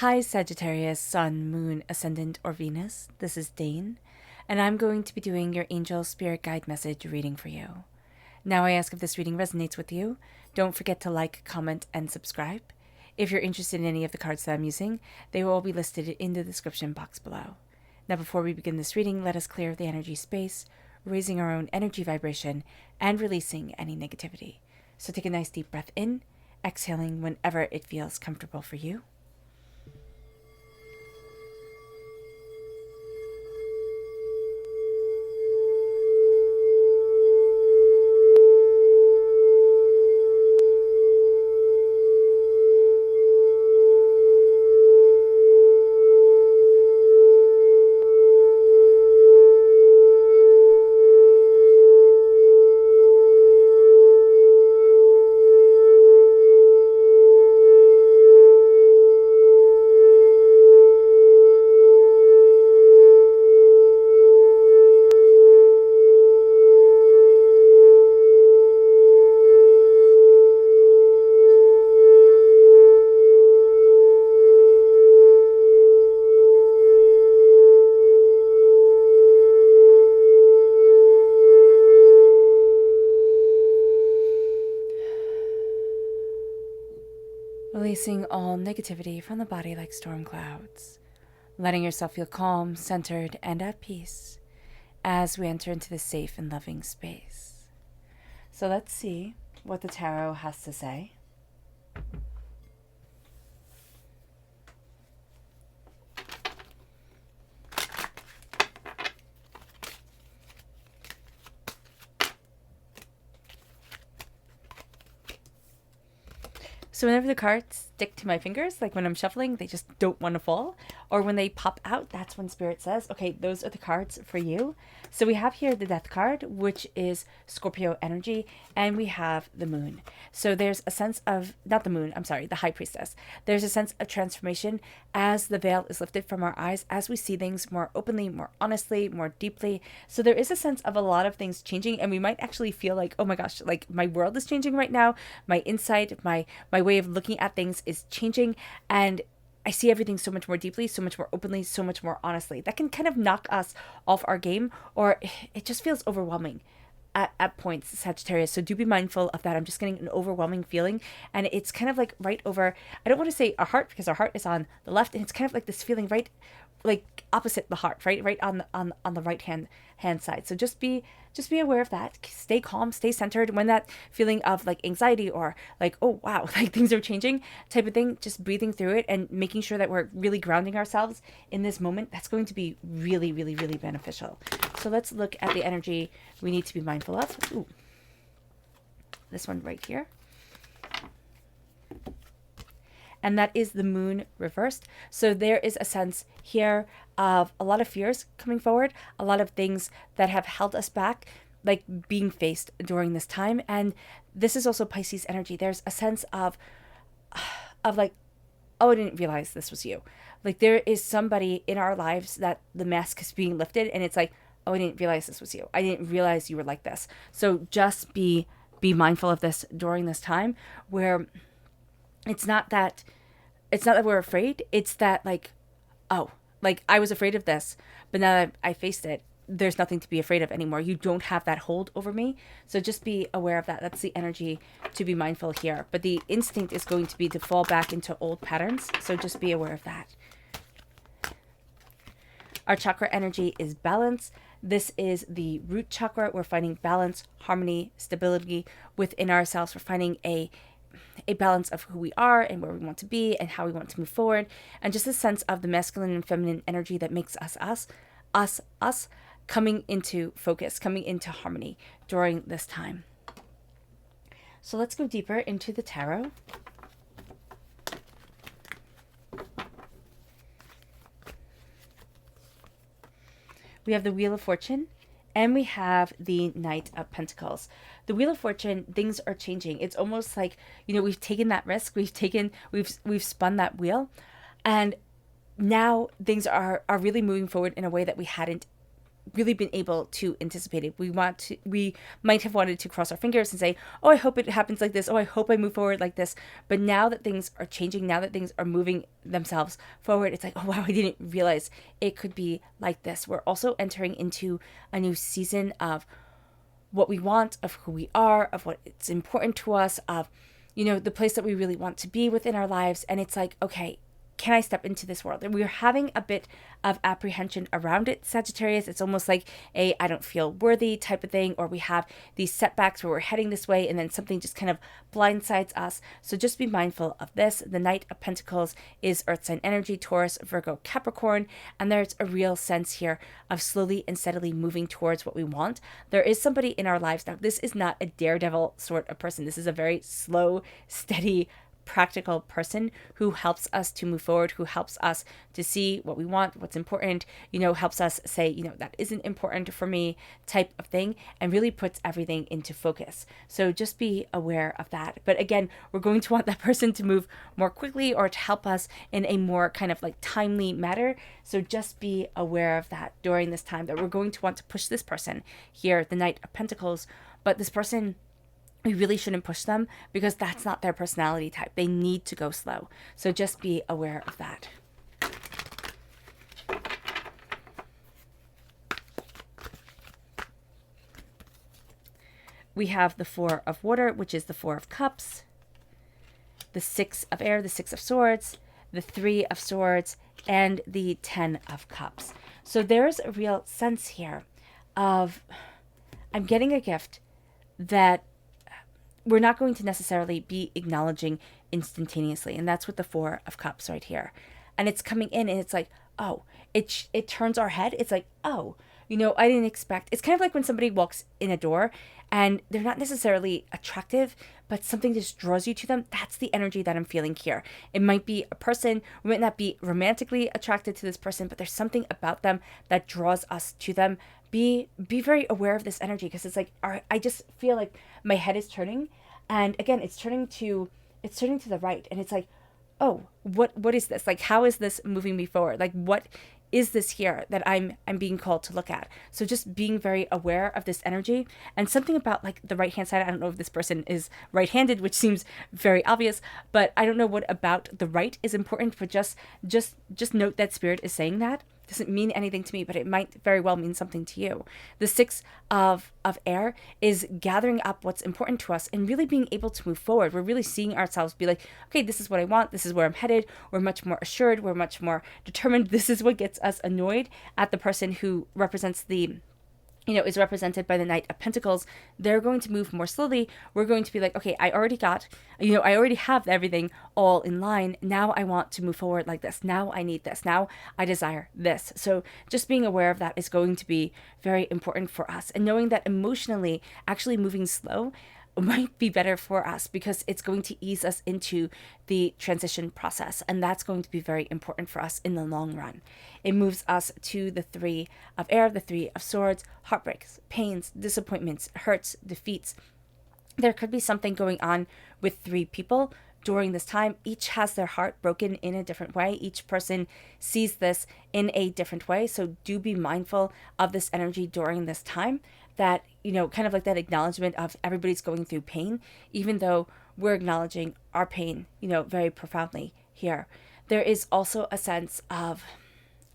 Hi Sagittarius, Sun, Moon, Ascendant, or Venus. This is Dane, and I'm going to be doing your Angel Spirit Guide message reading for you. Now I ask if this reading resonates with you. Don't forget to like, comment, and subscribe. If you're interested in any of the cards that I'm using, they will all be listed in the description box below. Now before we begin this reading, let us clear the energy space, raising our own energy vibration, and releasing any negativity. So take a nice deep breath in, exhaling whenever it feels comfortable for you. Releasing all negativity from the body like storm clouds. Letting yourself feel calm, centered, and at peace as we enter into this safe and loving space. So let's see what the tarot has to say. So whenever the cards stick to my fingers, like when I'm shuffling, they just don't want to fall. Or when they pop out, that's when Spirit says, okay, those are the cards for you. So we have here the Death card, which is Scorpio energy, and we have the Moon. So there's a sense of, not the Moon, I'm sorry, the High Priestess. There's a sense of transformation as the veil is lifted from our eyes, as we see things more openly, more honestly, more deeply. So there is a sense of a lot of things changing, and we might actually feel like, oh my gosh, like my world is changing right now. My insight, my way of looking at things is changing, and I see everything so much more deeply, so much more openly, so much more honestly. That can kind of knock us off our game, or it just feels overwhelming at points, Sagittarius. So do be mindful of that. I'm just getting an overwhelming feeling, and it's kind of like right over, I don't want to say our heart because our heart is on the left, and it's kind of like this feeling right like opposite the heart, right on the right hand side. So just be aware of that. Stay calm, stay centered. When that feeling of like anxiety or like, oh wow, like things are changing type of thing, just breathing through it and making sure that we're really grounding ourselves in this moment, that's going to be really, really, really beneficial. So let's look at the energy we need to be mindful of. Ooh. This one right here. And that is the Moon reversed. So there is a sense here of a lot of fears coming forward, a lot of things that have held us back, like being faced during this time. And this is also Pisces energy. There's a sense of like, oh, I didn't realize this was you. Like there is somebody in our lives that the mask is being lifted, and it's like, oh, I didn't realize this was you. I didn't realize you were like this. So just be mindful of this during this time, where it's not that we're afraid. It's that like, oh, like I was afraid of this, but now that I faced it, there's nothing to be afraid of anymore. You don't have that hold over me. So just be aware of that. That's the energy to be mindful here. But the instinct is going to be to fall back into old patterns. So just be aware of that. Our chakra energy is balance. This is the root chakra. We're finding balance, harmony, stability within ourselves. We're finding a balance of who we are and where we want to be and how we want to move forward, and just a sense of the masculine and feminine energy that makes us coming into focus, coming into harmony during this time. So let's go deeper into the tarot. We have the Wheel of Fortune, and we have the Knight of Pentacles. The Wheel of Fortune, things are changing. It's almost like, you know, we've taken that risk. We've spun that wheel, and now things are really moving forward in a way that we hadn't really been able to anticipate it. We might have wanted to cross our fingers and say, oh, I hope it happens like this. Oh, I hope I move forward like this. But now that things are changing, now that things are moving themselves forward, it's like, oh, wow, I didn't realize it could be like this. We're also entering into a new season of what we want, of who we are, of what's important to us, of, the place that we really want to be within our lives. And it's like, okay, can I step into this world? And we're having a bit of apprehension around it, Sagittarius. It's almost like a I don't feel worthy type of thing, or we have these setbacks where we're heading this way and then something just kind of blindsides us. So just be mindful of this. The Knight of Pentacles is Earth sign energy, Taurus, Virgo, Capricorn, and there's a real sense here of slowly and steadily moving towards what we want. There is somebody in our lives now. This is not a daredevil sort of person. This is a very slow, steady, practical person who helps us to move forward, who helps us to see what we want, what's important, helps us say, that isn't important for me type of thing, and really puts everything into focus. So just be aware of that. But again, we're going to want that person to move more quickly or to help us in a more kind of like timely manner. So just be aware of that during this time, that we're going to want to push this person here, the Knight of Pentacles, but this person, we really shouldn't push them because that's not their personality type. They need to go slow. So just be aware of that. We have the Four of Water, which is the Four of Cups, the Six of Air, the Six of Swords, the Three of Swords, and the Ten of Cups. So there's a real sense here of, I'm getting a gift that we're not going to necessarily be acknowledging instantaneously. And that's with the Four of Cups right here. And it's coming in and it's like, oh, it turns our head. It's like, oh, I didn't expect. It's kind of like when somebody walks in a door and they're not necessarily attractive, but something just draws you to them. That's the energy that I'm feeling here. It might be a person. We might not be romantically attracted to this person, but there's something about them that draws us to them. Be very aware of this energy, because it's like, I just feel like my head is turning, and again, it's turning to the right, and it's like, oh, what is this? Like, how is this moving me forward? Like, what is this here that I'm being called to look at? So just being very aware of this energy. And something about like the right hand side, I don't know if this person is right-handed, which seems very obvious, but I don't know what about the right is important, but just note that Spirit is saying that. Doesn't mean anything to me, but it might very well mean something to you. The Six of Air is gathering up what's important to us and really being able to move forward. We're really seeing ourselves be like, okay, this is what I want. This is where I'm headed. We're much more assured. We're much more determined. This is what gets us annoyed at the person who represents is represented by the Knight of Pentacles. They're going to move more slowly. We're going to be like, okay, I already have everything all in line. Now I want to move forward like this. Now I need this. Now I desire this. So just being aware of that is going to be very important for us. And knowing that emotionally, actually moving slow might be better for us, because it's going to ease us into the transition process, and that's going to be very important for us in the long run. It moves us to the Three of Air, the Three of Swords, heartbreaks, pains, disappointments, hurts, defeats. There could be something going on with three people during this time. Each has their heart broken in a different way. Each person sees this in a different way. So do be mindful of this energy during this time, that, kind of like that acknowledgement of everybody's going through pain, even though we're acknowledging our pain, very profoundly here. There is also a sense of,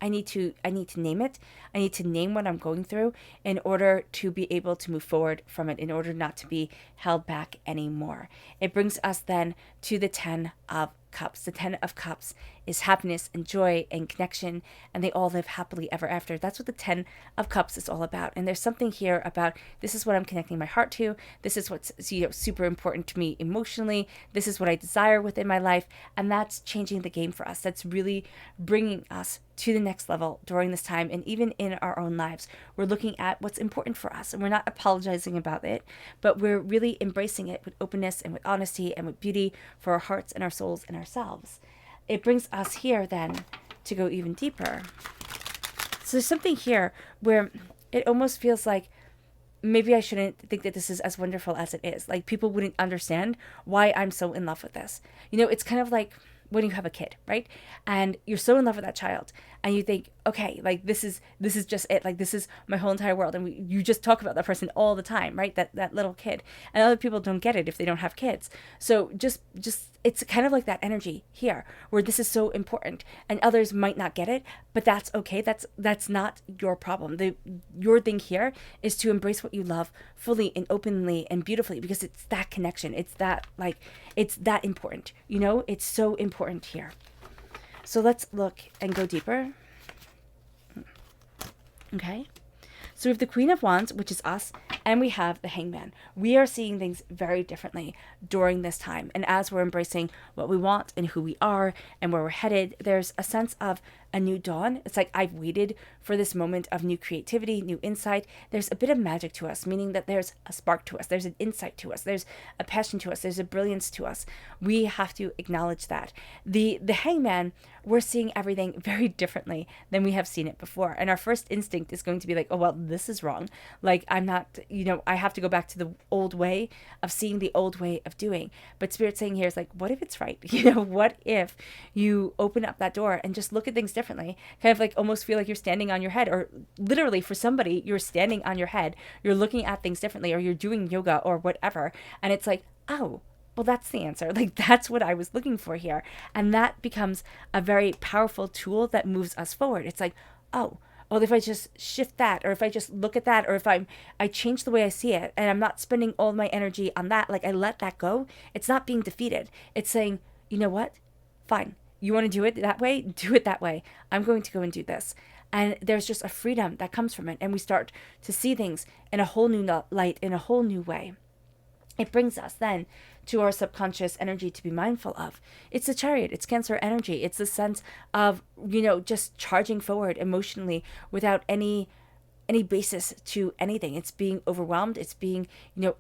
I need to name it. I need to name what I'm going through in order to be able to move forward from it, in order not to be held back anymore. It brings us then to the Ten of Cups. The Ten of Cups is happiness and joy and connection, and they all live happily ever after. That's what the Ten of Cups is all about. And there's something here about, this is what I'm connecting my heart to. This is what's super important to me emotionally. This is what I desire within my life, and that's changing the game for us. That's really bringing us to the next level during this time. And even in our own lives, we're looking at what's important for us, and we're not apologizing about it, but we're really embracing it with openness and with honesty and with beauty for our hearts and our souls and ourselves. It brings us here then to go even deeper. So there's something here where it almost feels like maybe I shouldn't think that this is as wonderful as it is. Like, people wouldn't understand why I'm so in love with this. It's kind of like when you have a kid, right? And you're so in love with that child, and you think, okay, like this is just it, like this is my whole entire world, and you just talk about that person all the time, right? That little kid, and other people don't get it if they don't have kids. So just it's kind of like that energy here, where this is so important, and others might not get it, but that's okay. That's not your problem. Your thing here is to embrace what you love fully and openly and beautifully, because it's that connection. It's that important. It's so important here. So let's look and go deeper. Okay. So we have the Queen of Wands, which is us, and we have the Hangman. We are seeing things very differently during this time. And as we're embracing what we want and who we are and where we're headed, there's a sense of a new dawn. It's like I've waited for this moment of new creativity, new insight. There's a bit of magic to us, meaning that there's a spark to us. There's an insight to us. There's a passion to us. There's a brilliance to us. We have to acknowledge that. The Hangman, we're seeing everything very differently than we have seen it before. And our first instinct is going to be like, oh, well, this is wrong. Like, I'm not, I have to go back to the old way of seeing, the old way of doing. But Spirit's saying here is like, what if it's right? What if you open up that door and just look at things differently? Kind of like almost feel like you're standing on your head, or literally for somebody, you're standing on your head, you're looking at things differently, or you're doing yoga or whatever. And it's like, oh, well, that's the answer. Like, that's what I was looking for here. And that becomes a very powerful tool that moves us forward. It's like, oh, well, if I just shift that, or if I just look at that, or if I change the way I see it, and I'm not spending all my energy on that, like I let that go, it's not being defeated. It's saying, you know what? Fine. You want to do it that way? Do it that way. I'm going to go and do this. And there's just a freedom that comes from it. And we start to see things in a whole new light, in a whole new way. It brings us then to our subconscious energy to be mindful of. It's the Chariot. It's Cancer energy. It's the sense of, just charging forward emotionally without any basis to anything. It's being overwhelmed. It's being,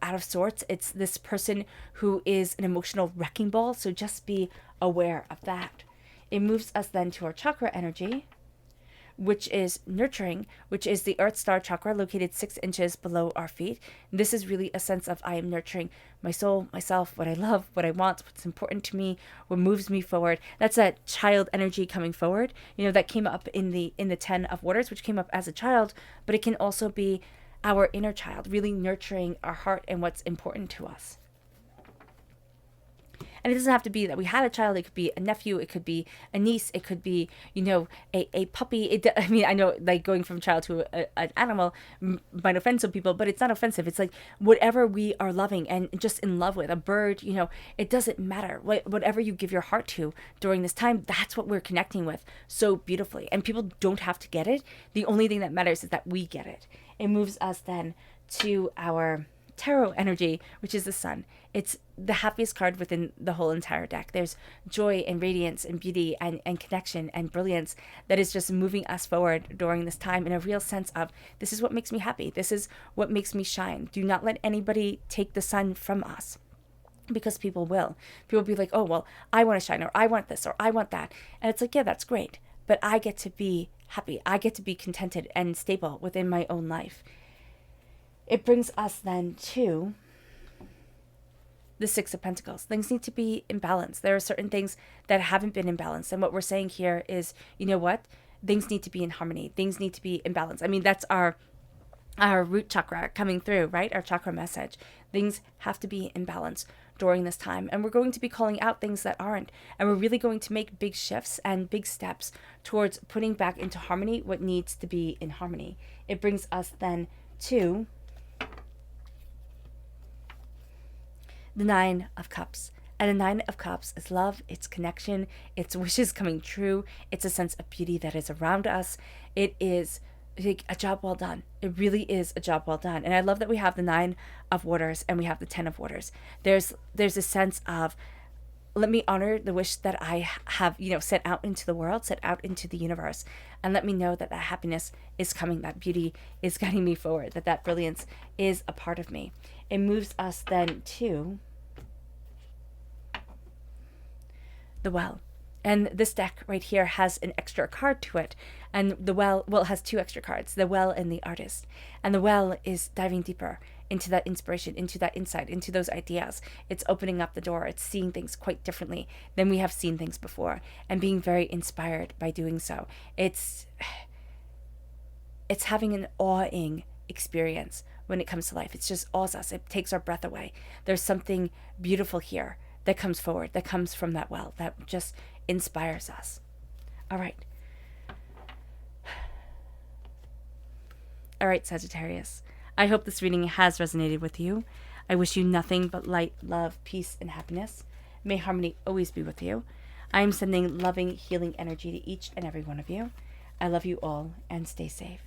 out of sorts. It's this person who is an emotional wrecking ball. So just be aware of that. It moves us then to our chakra energy, which is nurturing, which is the Earth Star chakra located 6 inches below our feet. This is really a sense of I am nurturing my soul, myself, what I love, what I want, what's important to me, what moves me forward. That's a child energy coming forward. That came up in the 10 of Waters, which came up as a child, but it can also be our inner child, really nurturing our heart and what's important to us. And it doesn't have to be that we had a child. It could be a nephew. It could be a niece. It could be, a puppy. I know, like, going from child to an animal might offend some people, but it's not offensive. It's like whatever we are loving and just in love with, a bird, it doesn't matter. Whatever you give your heart to during this time, that's what we're connecting with so beautifully. And people don't have to get it. The only thing that matters is that we get it. It moves us then to our tarot energy, which is the Sun. It's the happiest card within the whole entire deck. There's joy and radiance and beauty and connection and brilliance that is just moving us forward during this time in a real sense of, this is what makes me happy. This is what makes me shine. Do not let anybody take the sun from us, because people will. People will be like, oh, well, I want to shine, or I want this, or I want that. And it's like, yeah, that's great, but I get to be happy. I get to be contented and stable within my own life. It brings us then to the 6 of Pentacles. Things need to be in balance. There are certain things that haven't been in balance. And what we're saying here is, you know what? Things need to be in harmony. Things need to be in balance. I mean, that's our root chakra coming through, right? Our chakra message. Things have to be in balance during this time. And we're going to be calling out things that aren't. And we're really going to make big shifts and big steps towards putting back into harmony what needs to be in harmony. It brings us then to the 9 of Cups. And a 9 of Cups is love, it's connection, it's wishes coming true, it's a sense of beauty that is around us. It is like a job well done. It really is a job well done. And I love that we have the 9 of Waters and we have the 10 of Waters. There's a sense of, let me honor the wish that I have, set out into the world, set out into the universe, and let me know that that happiness is coming, that beauty is guiding me forward, that brilliance is a part of me. It moves us then to the Well. And this deck right here has an extra card to it. And the Well, it has 2 extra cards, the Well and the Artist. And the Well is diving deeper into that inspiration, into that insight, into those ideas. It's opening up the door. It's seeing things quite differently than we have seen things before, and being very inspired by doing so. It's having an awing experience when it comes to life. It's just awes us. It takes our breath away. There's something beautiful here that comes forward, that comes from that well, that just inspires us. All right. All right, Sagittarius. I hope this reading has resonated with you. I wish you nothing but light, love, peace, and happiness. May harmony always be with you. I am sending loving, healing energy to each and every one of you. I love you all, and stay safe.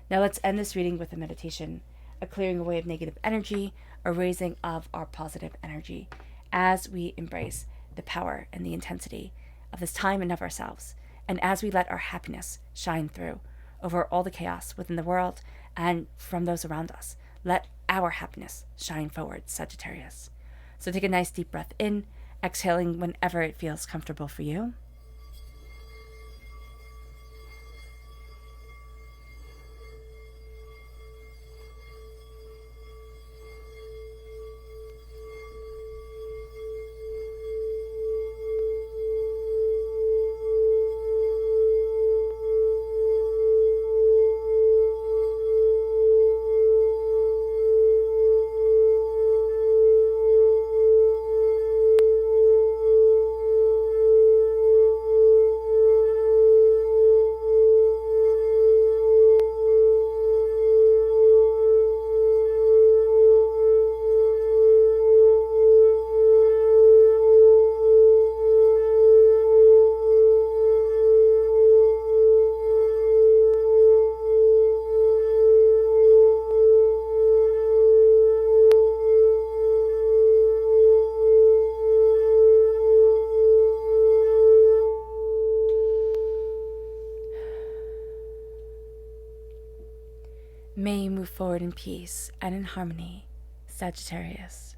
Now let's end this reading with a meditation, a clearing away of negative energy, a raising of our positive energy, as we embrace the power and the intensity of this time and of ourselves, and as we let our happiness shine through over all the chaos within the world and from those around us. Let our happiness shine forward, Sagittarius. So take a nice deep breath in, exhaling whenever it feels comfortable for you. May you move forward in peace and in harmony, Sagittarius.